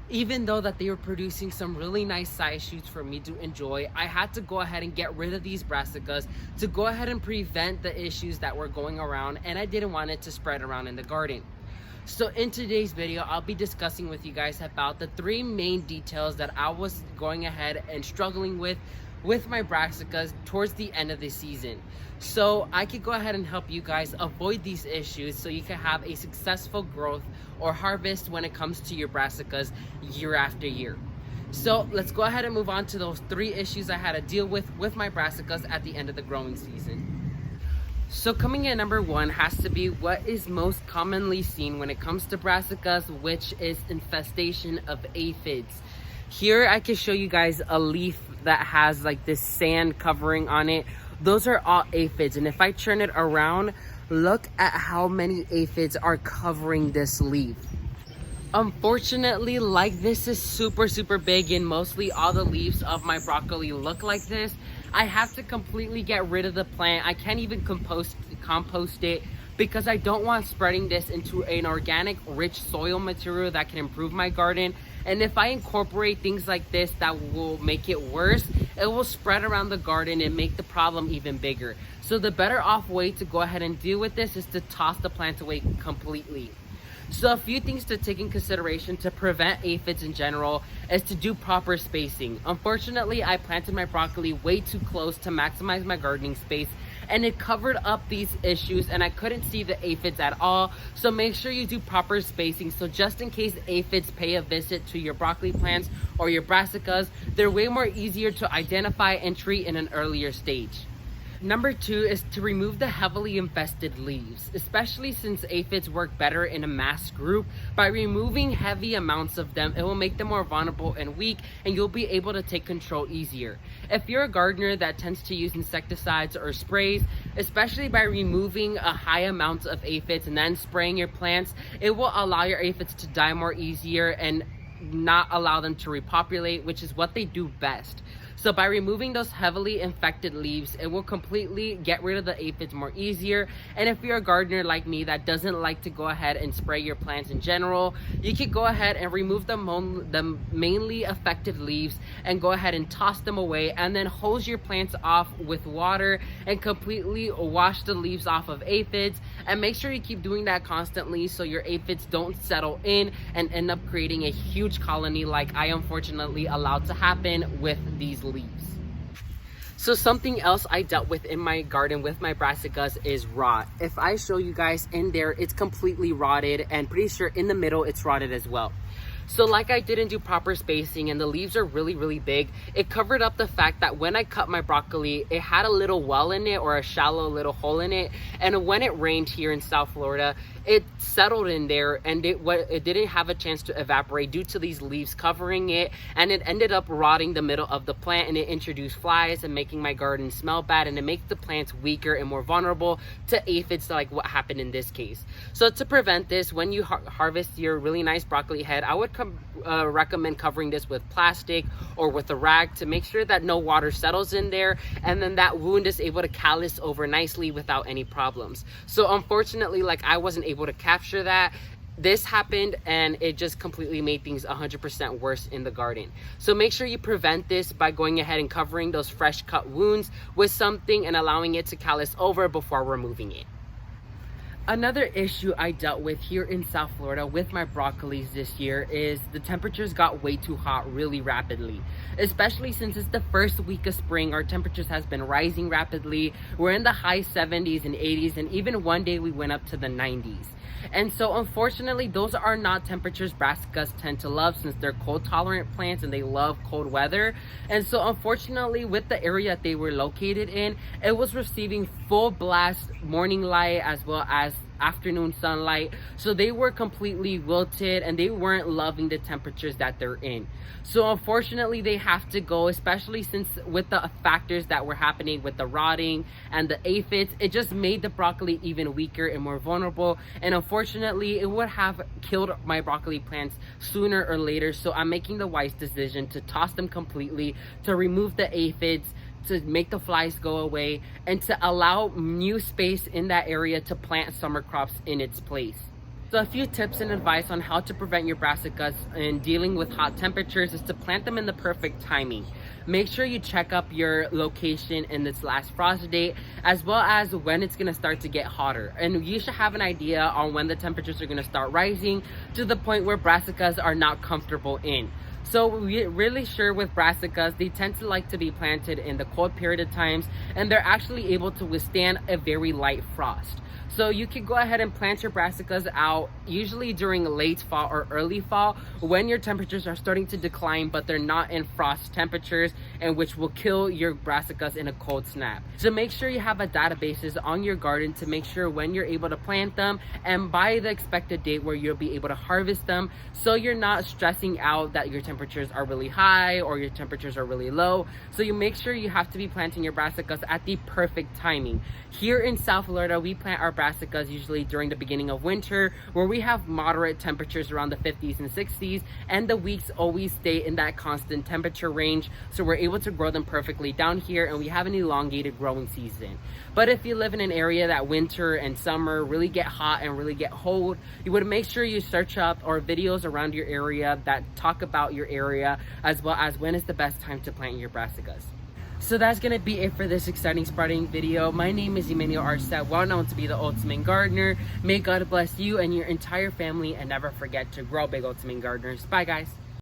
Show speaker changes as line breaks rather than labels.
Even though that they were producing some really nice size shoots for me to enjoy, I had to go ahead and get rid of these brassicas to go ahead and prevent the issues that were going around, and I didn't want it to spread around in the garden. So in today's video, I'll be discussing with you guys about the three main details that I was going ahead and struggling with my brassicas towards the end of the season, so I could go ahead and help you guys avoid these issues so you can have a successful growth or harvest when it comes to your brassicas year after year. So let's go ahead and move on to those three issues I had to deal with my brassicas at the end of the growing season. So coming in number one has to be what is most commonly seen when it comes to brassicas, which is infestation of aphids. Here I can show you guys a leaf that has like this sand covering on it. Those are all aphids, and if I turn it around, look at how many aphids are covering this leaf. Unfortunately, like, this is super big, and mostly all the leaves of my broccoli look like this. I have to completely get rid of the plant. I can't even compost it because I don't want spreading this into an organic rich soil material that can improve my garden. And if I incorporate things like this that will make it worse, it will spread around the garden and make the problem even bigger. So the better off way to go ahead and deal with this is to toss the plant away completely. So a few things to take in consideration to prevent aphids in general is to do proper spacing. Unfortunately, I planted my broccoli way too close to maximize my gardening space, and it covered up these issues and I couldn't see the aphids at all. So make sure you do proper spacing, so just in case aphids pay a visit to your broccoli plants or your brassicas, they're way more easier to identify and treat in an earlier stage. Number two is to remove the heavily infested leaves, especially since aphids work better in a mass group. By removing heavy amounts of them, it will make them more vulnerable and weak, and you'll be able to take control easier. If you're a gardener that tends to use insecticides or sprays, especially by removing a high amount of aphids and then spraying your plants, it will allow your aphids to die more easier and not allow them to repopulate, which is what they do best. So by removing those heavily infected leaves, it will completely get rid of the aphids more easier. And if you're a gardener like me that doesn't like to go ahead and spray your plants in general, you could go ahead and remove the mainly affected leaves and go ahead and toss them away, and then hose your plants off with water and completely wash the leaves off of aphids. And make sure you keep doing that constantly so your aphids don't settle in and end up creating a huge colony like I unfortunately allowed to happen with these leaves. So something else I dealt with in my garden with my brassicas is rot. If I show you guys in there, it's completely rotted, and pretty sure in the middle it's rotted as well. So like, I didn't do proper spacing and the leaves are really big. It covered up the fact that when I cut my broccoli, it had a little well in it, or a shallow little hole in it, and when it rained here in South Florida, it settled in there and it didn't have a chance to evaporate due to these leaves covering it, and it ended up rotting the middle of the plant, and it introduced flies and making my garden smell bad, and it makes the plants weaker and more vulnerable to aphids, like what happened in this case. So to prevent this, when you harvest your really nice broccoli head, I would recommend covering this with plastic or with a rag to make sure that no water settles in there, and then that wound is able to callus over nicely without any problems. So unfortunately, like, I wasn't able to capture that. This happened and it just completely made things 100% worse in the garden. So make sure you prevent this by going ahead and covering those fresh cut wounds with something and allowing it to callus over before removing it. Another issue I dealt with here in South Florida with my broccolis this year is the temperatures got way too hot really rapidly. Especially since it's the first week of spring, our temperatures has been rising rapidly. We're in the high 70s and 80s, and even one day we went up to the 90s. And so unfortunately, those are not temperatures brassicas tend to love, since they're cold tolerant plants and they love cold weather. And so unfortunately, with the area that they were located in, it was receiving full blast morning light as well as afternoon sunlight, so they were completely wilted and they weren't loving the temperatures that they're in. So unfortunately, they have to go, especially since with the factors that were happening with the rotting and the aphids, it just made the broccoli even weaker and more vulnerable, and unfortunately it would have killed my broccoli plants sooner or later. So I'm making the wise decision to toss them completely, to remove the aphids, to make the flies go away, and to allow new space in that area to plant summer crops in its place. So a few tips and advice on how to prevent your brassicas in dealing with hot temperatures is to plant them in the perfect timing. Make sure you check up your location in this last frost date, as well as when it's going to start to get hotter. And you should have an idea on when the temperatures are going to start rising to the point where brassicas are not comfortable in. So we're really sure with brassicas, they tend to like to be planted in the cold period of times, and they're actually able to withstand a very light frost. So you can go ahead and plant your brassicas out usually during late fall or early fall when your temperatures are starting to decline, but they're not in frost temperatures, and which will kill your brassicas in a cold snap. So make sure you have a databases on your garden to make sure when you're able to plant them and by the expected date where you'll be able to harvest them, so you're not stressing out that your temperatures are really high or your temperatures are really low. So you make sure you have to be planting your brassicas at the perfect timing. Here in South Florida, we plant our brassicas usually during the beginning of winter, where we have moderate temperatures around the 50s and 60s, and the weeks always stay in that constant temperature range, so we're able to grow them perfectly down here, and we have an elongated growing season. But if you live in an area that winter and summer really get hot and really get cold, you would make sure you search up or videos around your area that talk about your area, as well as when is the best time to plant your brassicas. So that's gonna be it for this exciting spreading video. My name is Emmanuel Arcette, well known to be the Ultimate Gardener. May God bless you and your entire family, and never forget to grow big, Ultimate Gardeners. Bye guys.